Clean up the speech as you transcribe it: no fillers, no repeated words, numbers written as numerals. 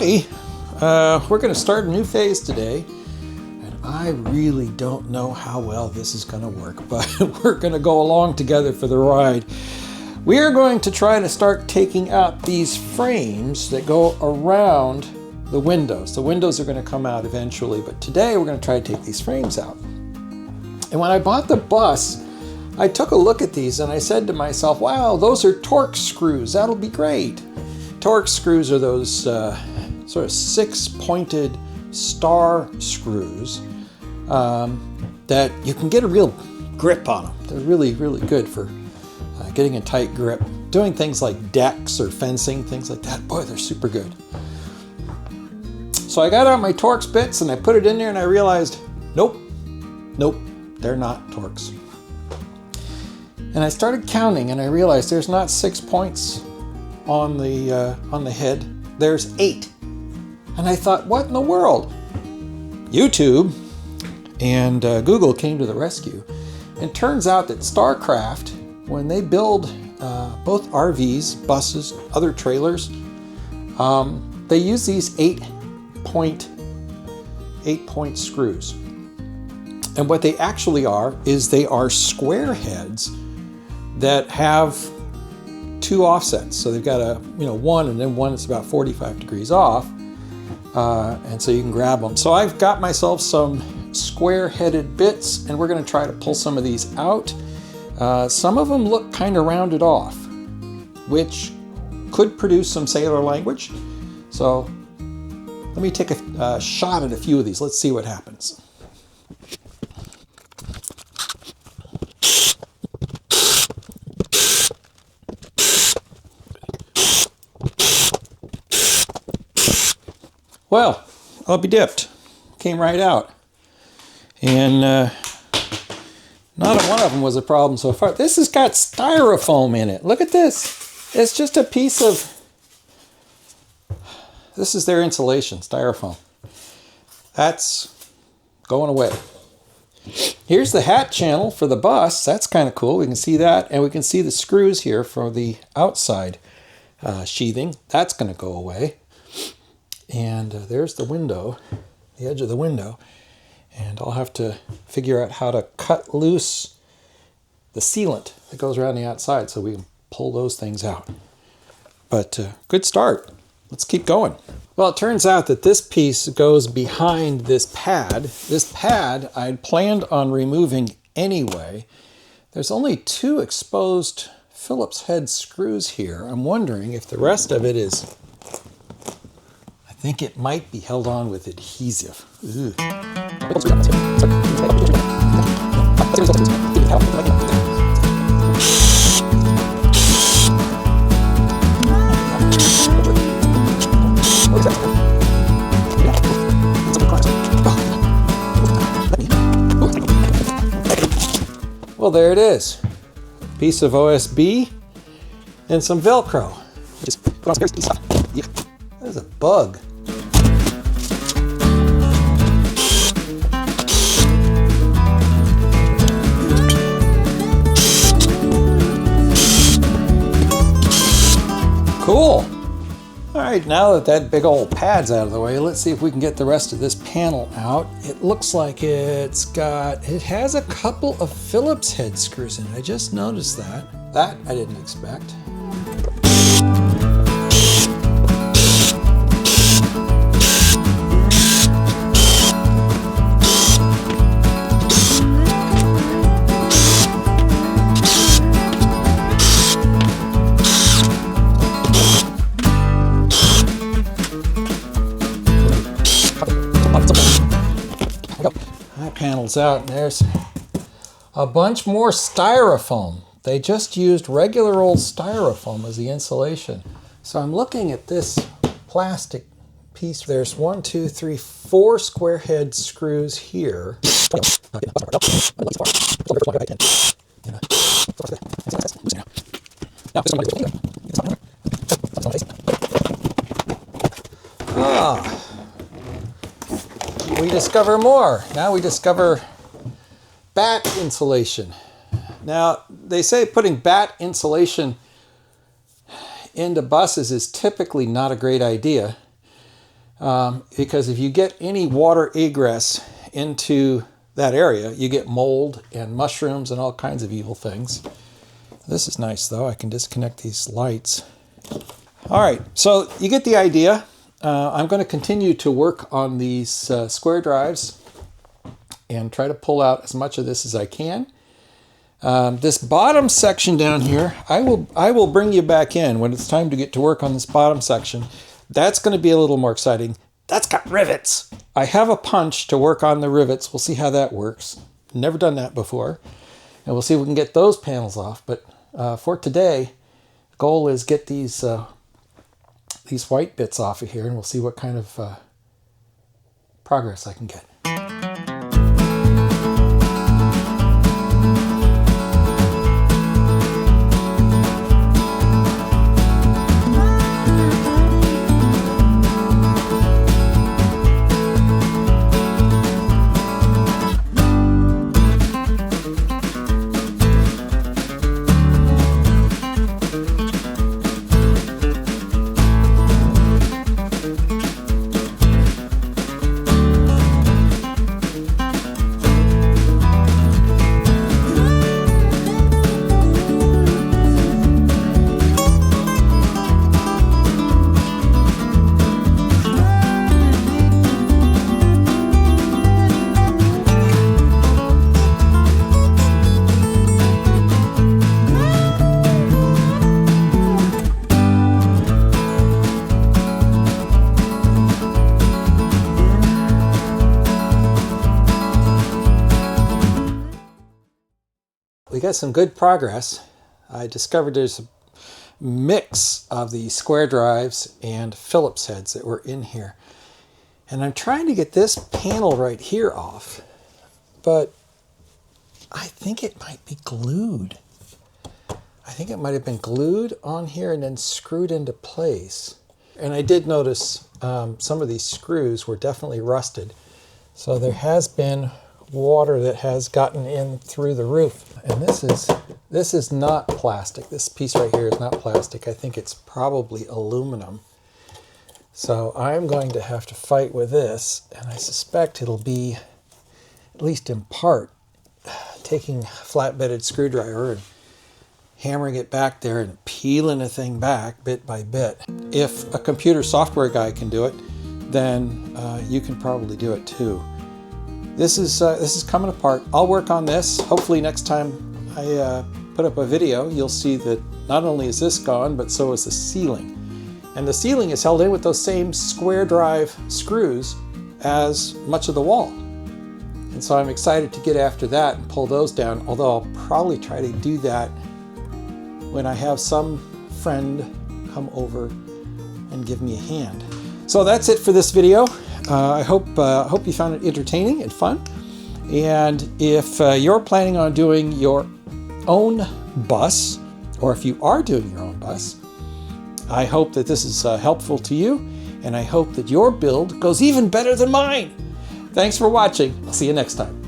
everybody. We're going to start a new phase today, and I really don't know how well this is going to work, but we're going to go along together for the ride. We are going to try to start taking out these frames that go around the windows. The windows are going to come out eventually, but today we're going to try to take these frames out. And when I bought the bus, I took a look at these and I said to myself, wow, those are Torx screws. That'll be great. Torx screws are those sort of six-pointed star screws that you can get a real grip on them. They're really, really good for getting a tight grip. Doing things like decks or fencing, things like that. Boy, they're super good. So I got out my Torx bits and I put it in there and I realized, nope, they're not Torx. And I started counting and I realized there's not 6 points on the head, there's 8. And I thought, what in the world? YouTube and Google came to the rescue. And turns out that StarCraft, when they build both RVs, buses, other trailers, they use these 8-point screws. And what they actually are is they are square heads that have two offsets. So they've got a one and then one that's about 45 degrees off, and so you can grab them. So I've got myself some square-headed bits, and we're going to try to pull some of these out. Some of them look kind of rounded off, which could produce some sailor language. So let me take a shot at a few of these. Let's see what happens. Well, I'll be dipped. Came right out. And not one of them was a problem so far. This has got styrofoam in it. Look at this. It's just a piece of... This is their insulation, styrofoam. That's going away. Here's the hat channel for the bus. That's kind of cool. We can see that. And we can see the screws here for the outside sheathing. That's going to go away. And there's the window, the edge of the window, and I'll have to figure out how to cut loose the sealant that goes around the outside so we can pull those things out. But good start. Let's keep going. Well, it turns out that this piece goes behind this pad. This pad I'd planned on removing anyway. There's only 2 exposed Phillips head screws here. I'm wondering if the rest of it is... I think it might be held on with adhesive. Well, there it is. A piece of OSB and some Velcro. There's a bug. Cool. All right, now that big old pad's out of the way, let's see if we can get the rest of this panel out. It looks like it has a couple of Phillips head screws in it. I just noticed that. That I didn't expect. Panels out, and there's a bunch more styrofoam. They just used regular old styrofoam as the insulation. So I'm looking at this plastic piece. There's 1, 2, 3, 4 square head screws here. We discover more. Now we discover bat insulation. Now, they say putting bat insulation into buses is typically not a great idea. because if you get any water egress into that area, you get mold and mushrooms and all kinds of evil things. This is nice though. I can disconnect these lights. All right, so you get the idea. I'm going to continue to work on these square drives and try to pull out as much of this as I can. This bottom section down here, I will bring you back in when it's time to get to work on this bottom section. That's going to be a little more exciting. That's got rivets. I have a punch to work on the rivets. We'll see how that works. Never done that before. And we'll see if we can get those panels off. But for today, the goal is get these white bits off of here, and we'll see what kind of progress I can get. We got some good progress. I discovered there's a mix of the square drives and Phillips heads that were in here. And I'm trying to get this panel right here off, but I think it might be glued. I think it might have been glued on here and then screwed into place. And I did notice some of these screws were definitely rusted. So there has been water that has gotten in through the roof. And this is not plastic. This piece right here is not plastic. I think it's probably aluminum. So I'm going to have to fight with this, and I suspect it'll be, at least in part, taking a flat-bedded screwdriver and hammering it back there and peeling the thing back bit by bit. If a computer software guy can do it, then you can probably do it too. This is coming apart. I'll work on this. Hopefully next time I put up a video, you'll see that not only is this gone, but so is the ceiling. And the ceiling is held in with those same square drive screws as much of the wall. And so I'm excited to get after that and pull those down, although I'll probably try to do that when I have some friend come over and give me a hand. So that's it for this video. I hope you found it entertaining and fun. And if you're planning on doing your own bus, or if you are doing your own bus, I hope that this is helpful to you, and I hope that your build goes even better than mine. Thanks for watching. I'll see you next time.